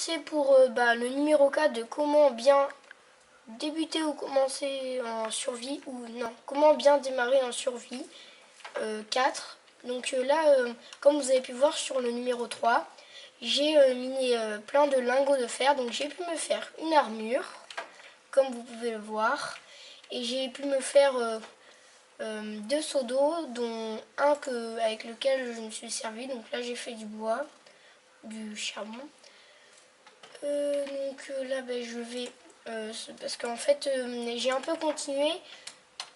c'est pour le numéro 4 de comment bien débuter ou commencer en survie, ou non, comment bien démarrer en survie 4. Donc là, comme vous avez pu voir sur le numéro 3, j'ai miné plein de lingots de fer, donc j'ai pu me faire une armure, comme vous pouvez le voir, et j'ai pu me faire deux seaux d'eau, dont un avec lequel je me suis servi. Donc là j'ai fait du bois, du charbon. Donc là je vais, parce qu'en fait j'ai un peu continué,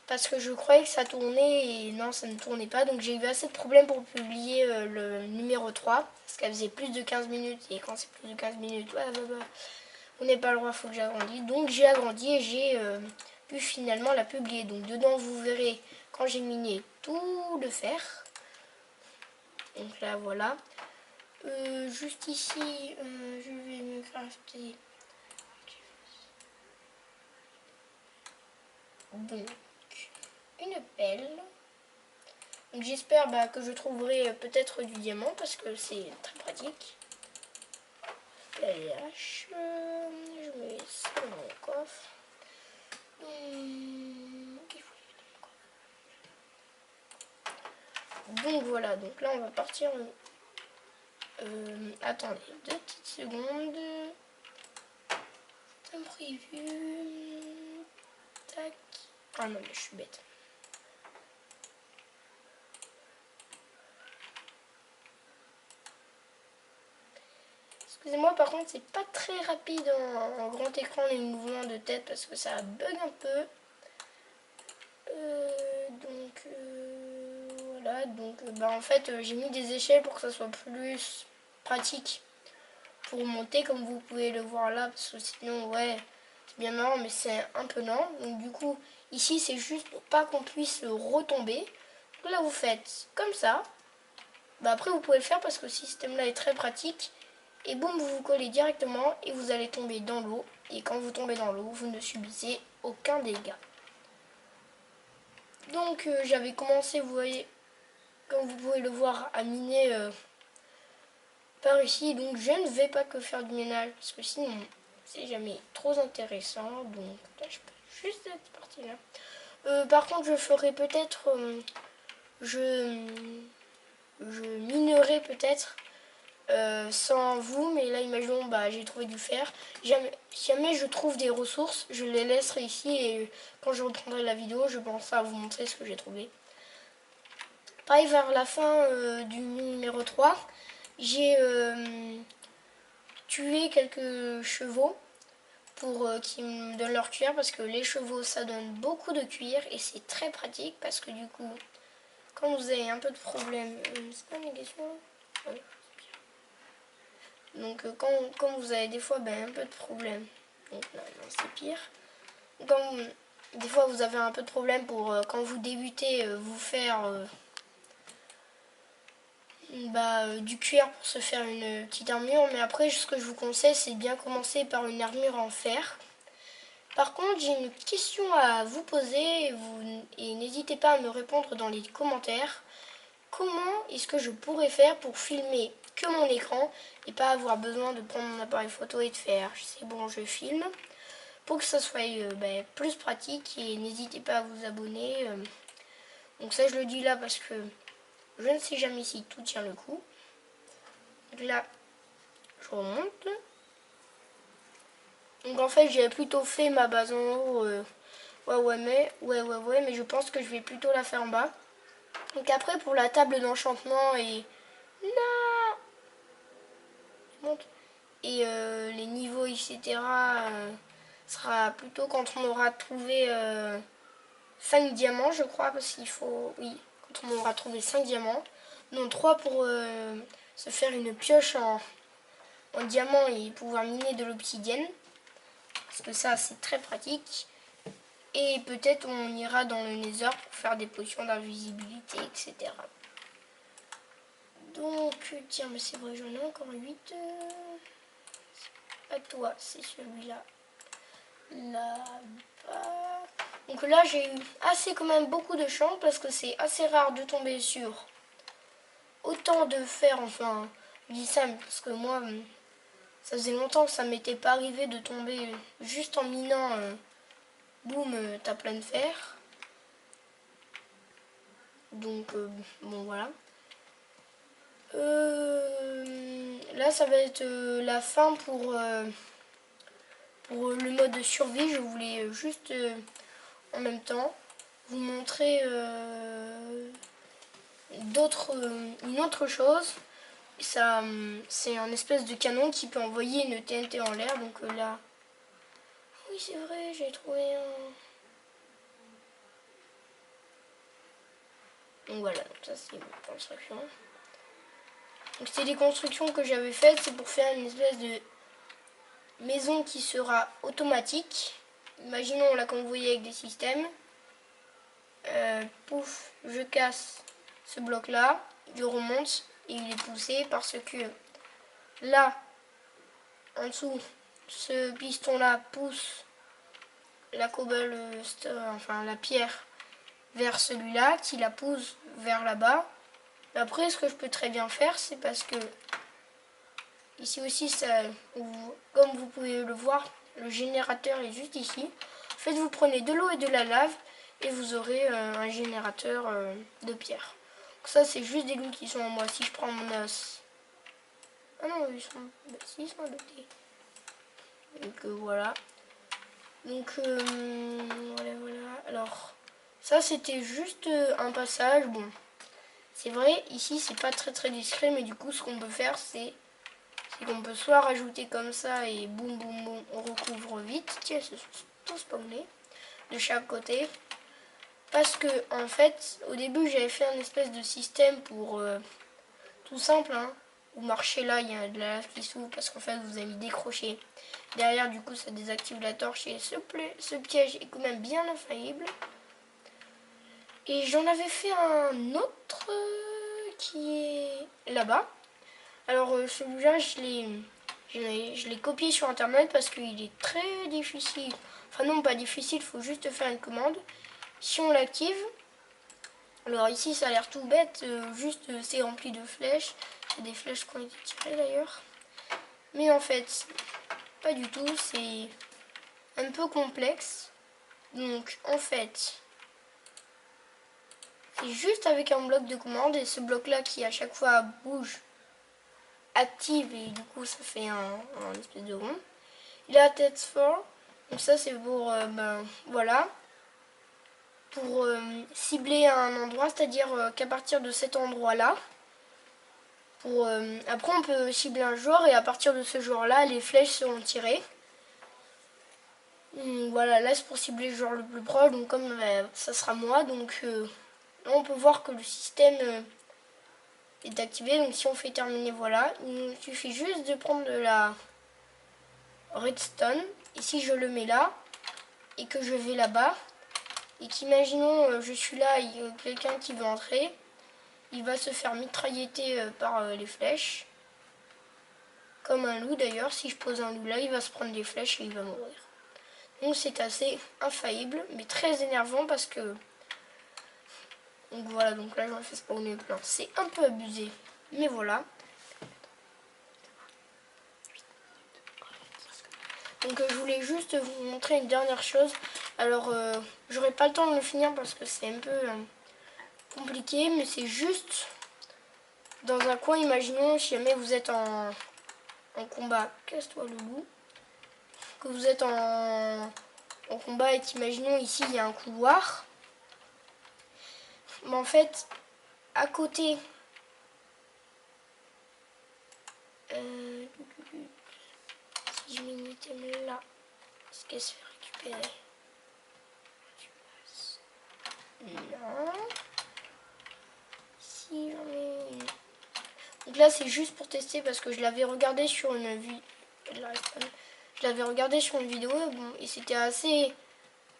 parce que je croyais que ça tournait et non, ça ne tournait pas. Donc j'ai eu assez de problèmes pour publier le numéro 3, parce qu'elle faisait plus de 15 minutes, et quand c'est plus de 15 minutes, on n'est pas le droit, il faut que j'agrandisse. Donc j'ai agrandi et j'ai pu finalement la publier. Donc dedans vous verrez quand j'ai miné tout le fer. Donc là voilà. Juste ici, je vais me crafter donc une pelle. Donc j'espère que je trouverai peut-être du diamant, parce que c'est très pratique. La hache, je mets ça dans mon coffre. Donc voilà, donc là on va partir. Attendez 2 petites secondes. C'est prévu. Tac. Ah non, mais je suis bête. Excusez-moi, par contre, c'est pas très rapide en grand écran les mouvements de tête, parce que ça bug un peu. Voilà, donc en fait j'ai mis des échelles pour que ça soit plus pratique pour monter, comme vous pouvez le voir là, parce que sinon ouais c'est bien marrant mais c'est un peu lent. Donc du coup ici c'est juste pour pas qu'on puisse retomber. Donc là vous faites comme ça. Après vous pouvez le faire parce que ce système là est très pratique, et boum, vous vous collez directement et vous allez tomber dans l'eau, et quand vous tombez dans l'eau vous ne subissez aucun dégât. Donc j'avais commencé, vous voyez, comme vous pouvez le voir, à miner par ici. Donc je ne vais pas que faire du ménage, parce que sinon c'est jamais trop intéressant. Donc là je peux juste cette partie là. Par contre je ferai peut-être, je minerai peut-être sans vous, mais là imaginons j'ai trouvé du fer. Jamais je trouve des ressources, je les laisserai ici, et quand je reprendrai la vidéo je penserai à vous montrer ce que j'ai trouvé. Pareil, vers la fin du numéro 3, j'ai tué quelques chevaux pour qu'ils me donnent leur cuir, parce que les chevaux ça donne beaucoup de cuir et c'est très pratique, parce que du coup quand vous avez un peu de problème, c'est pas une question, ouais. Donc quand vous avez des fois un peu de problème, donc non c'est pire, quand des fois vous avez un peu de problème pour quand vous débutez vous faire du cuir pour se faire une petite armure, mais après ce que je vous conseille c'est de bien commencer par une armure en fer. Par contre j'ai une question à vous poser, et n'hésitez pas à me répondre dans les commentaires. Comment est-ce que je pourrais faire pour filmer que mon écran et pas avoir besoin de prendre mon appareil photo et de faire c'est bon je filme, pour que ça soit plus pratique, et n'hésitez pas à vous abonner. Donc ça je le dis là parce que je ne sais jamais si tout tient le coup. Donc là, je remonte. Donc en fait, j'avais plutôt fait ma base en haut. Mais je pense que je vais plutôt la faire en bas. Donc après, pour la table d'enchantement et... Non, et les niveaux, etc. Sera plutôt quand on aura trouvé 5 diamants, je crois, parce qu'il faut... Oui, quand on aura trouvé 5 diamants. Non, 3 pour se faire une pioche en diamant et pouvoir miner de l'obsidienne, parce que ça c'est très pratique. Et peut-être on ira dans le nether pour faire des potions d'invisibilité, etc. Donc tiens, mais c'est vrai, j'en ai encore 8. À toi, c'est celui-là. Là-bas. Donc là j'ai eu assez, quand même beaucoup de chance, parce que c'est assez rare de tomber sur autant de fer. Enfin je dis ça parce que moi Ça faisait longtemps que ça m'était pas arrivé de tomber juste en minant, boum, t'as plein de fer. Donc, bon voilà. Là, ça va être la fin pour le mode survie. Je voulais juste en même temps vous montrer une autre chose. Ça, c'est un espèce de canon qui peut envoyer une TNT en l'air. Donc là, oui c'est vrai, j'ai trouvé un. Donc voilà, donc ça c'est une construction. Donc c'est des constructions que j'avais faites, c'est pour faire une espèce de maison qui sera automatique. Imaginons là comme vous voyez avec des systèmes. Pouf, je casse ce bloc là, je remonte et il est poussé parce que là, en dessous, ce piston là pousse la cobblestone, enfin la pierre vers celui-là, qui la pousse vers là-bas. Après, ce que je peux très bien faire, c'est parce que ici aussi, ça, comme vous pouvez le voir, le générateur est juste ici. En fait, vous prenez de l'eau et de la lave et vous aurez un générateur de pierre. Donc ça, c'est juste des loups qui sont en moi. Si je prends mon os... Ah non, ils sont... Si, ils sont adoptés. Donc voilà. Donc voilà, voilà. Alors, ça, c'était juste un passage. Bon, c'est vrai, ici, c'est pas très discret, mais du coup, ce qu'on peut faire, c'est qu'on peut soit rajouter comme ça et boum boum boum, on recouvre vite. Tiens, ils se sont tous spawnés de chaque côté. Parce que en fait, au début, j'avais fait un espèce de système pour tout simple, hein. Vous marchez là, il y a de la lave qui s'ouvre parce qu'en fait, vous allez décrocher. Derrière, du coup, ça désactive la torche et ce piège est quand même bien infaillible. Et j'en avais fait un autre qui est là-bas. Alors celui-là, je l'ai copié sur internet parce qu'il est très difficile. Enfin non, pas difficile, il faut juste faire une commande. Si on l'active, alors ici ça a l'air tout bête, juste c'est rempli de flèches. C'est des flèches qui ont été tirées d'ailleurs. Mais en fait, pas du tout, c'est un peu complexe. Donc en fait, c'est juste avec un bloc de commande et ce bloc là qui à chaque fois bouge, active et du coup ça fait un espèce de rond. Il a la tête fort, donc ça c'est pour voilà, pour cibler un endroit, c'est-à-dire qu'à partir de cet endroit là, après on peut cibler un joueur et à partir de ce joueur là les flèches seront tirées. Voilà, là c'est pour cibler le joueur le plus proche, donc comme ça sera moi, donc là on peut voir que le système est activé. Donc si on fait terminer, voilà, il suffit juste de prendre de la redstone. Et si je le mets là et que je vais là-bas et qu'imaginons je suis là, il y a quelqu'un qui veut entrer, il va se faire mitrailleter par les flèches. Comme un loup d'ailleurs, si je pose un loup là, il va se prendre des flèches et il va mourir. Donc c'est assez infaillible, mais très énervant parce que... Donc voilà, donc là j'en fais spawner plein. C'est un peu abusé, mais voilà. Donc je voulais juste vous montrer une dernière chose. Alors j'aurai pas le temps de le finir parce que c'est un peu compliqué, mais c'est juste dans un coin. Imaginons si jamais vous êtes en combat, casse-toi le loup, que vous êtes en combat et qu'imaginons ici il y a un couloir. Mais en fait, à côté, si je mets une item là, est-ce qu'elle se fait récupérer? Non. Si j'en ai une. Donc là c'est juste pour tester parce que je l'avais regardé sur une vidéo. Je l'avais regardé sur une vidéo bon, et c'était assez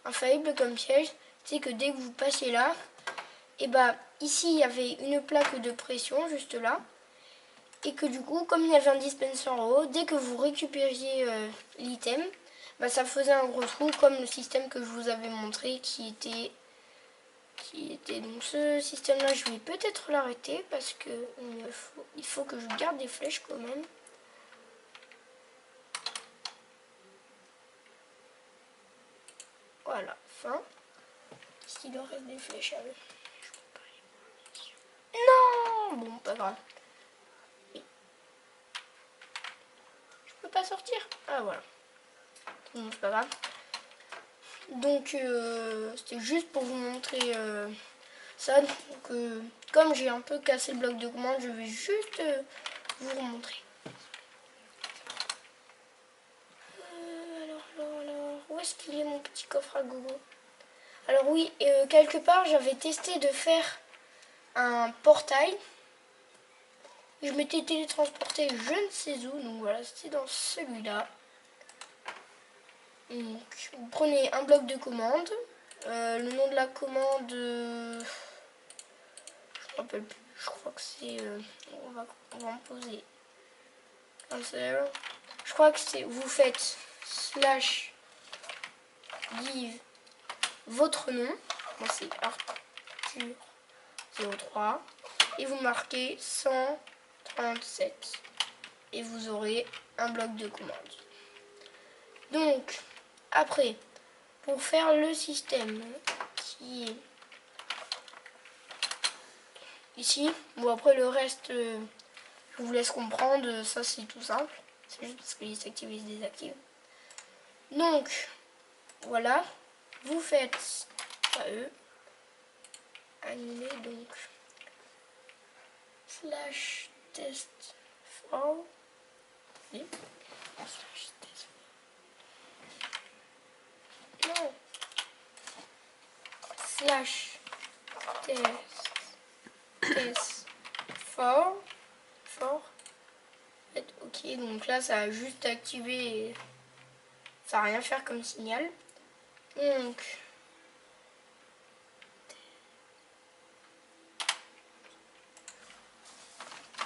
infaillible comme piège. C'est que dès que vous passez là, et bah ici il y avait une plaque de pression juste là. Et que du coup, comme il y avait un dispenser en haut, dès que vous récupériez l'item, bah, ça faisait un gros trou comme le système que je vous avais montré qui était donc ce système là. Je vais peut-être l'arrêter parce que il faut que je garde des flèches quand même. Voilà, fin. Est-ce qu'il en reste des flèches à eux? Non! Bon, pas grave. Oui. Je peux pas sortir? Ah, voilà. Bon, c'est pas grave. Donc, c'était juste pour vous montrer ça. Donc, comme j'ai un peu cassé le bloc de commande, je vais juste vous remontrer. Alors, où est-ce qu'il est mon petit coffre à gogo? Alors oui, quelque part, j'avais testé de faire un portail. Je m'étais télétransporté je ne sais où, donc voilà, c'était dans celui-là. Donc, vous prenez un bloc de commande. Le nom de la commande, je ne me rappelle plus. Je crois que c'est... on va en poser un seul. Je crois que c'est... Vous faites slash give votre nom. Moi, c'est Arthur 03. Et vous marquez 137. Et vous aurez un bloc de commande. Donc, après, pour faire le système qui est ici, bon après le reste, je vous laisse comprendre, ça c'est tout simple. C'est juste parce qu'il s'active et se désactive. Donc, voilà, vous faites AE, annuler donc, slash test for, oui, slash test, non, slash test for, ok, donc là ça a juste activé et ça va rien faire comme signal. Donc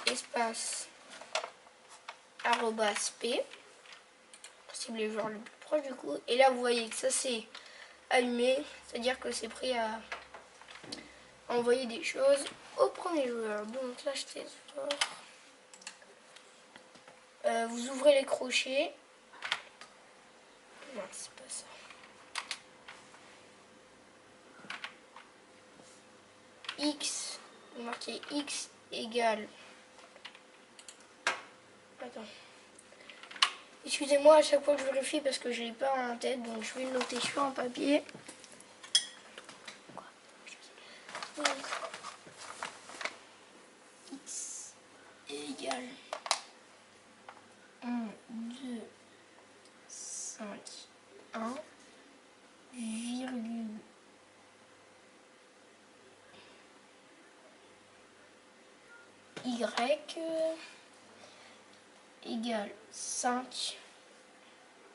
espace arrobas p, possible les joueurs le plus proche du coup, et là vous voyez que ça c'est allumé, c'est à dire que c'est prêt à envoyer des choses au premier joueur. Donc là je teste fort. Vous ouvrez les crochets. Non, c'est pas ça. X, vous marquez X égale. Attends. Excusez-moi à chaque fois que je vérifie parce que je l'ai pas en tête, donc je vais le noter sur un papier. Donc, X égale 1, 2, 5, 1, virgule. Y égale 5,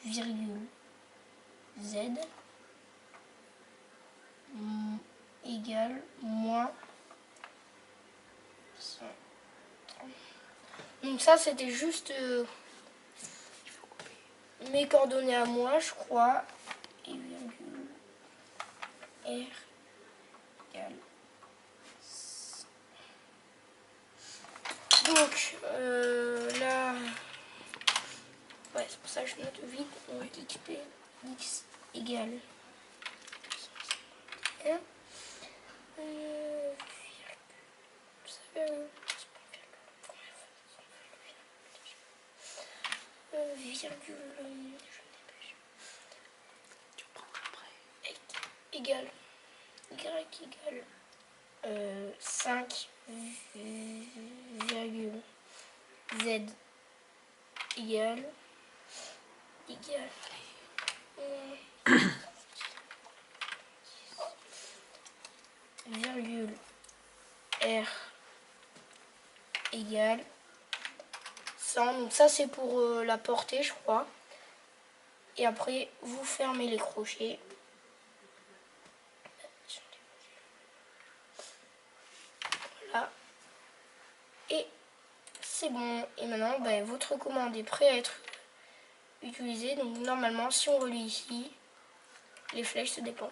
virgule Z égale moins 100. Donc ça c'était juste mes coordonnées à moi je crois. Et virgule R égale 100. Donc là, ouais, c'est pour ça que je note vite. On va équiper X égale 1. Virgule, tu prendras après. Égale Y égale 5, virgule Z égale virgule R égale 100. Donc ça c'est pour la portée je crois. Et après vous fermez les crochets. Voilà. Et c'est bon. Et maintenant ben, votre commande est prête à être utilisée. Donc normalement si on relie ici, les flèches se dépensent.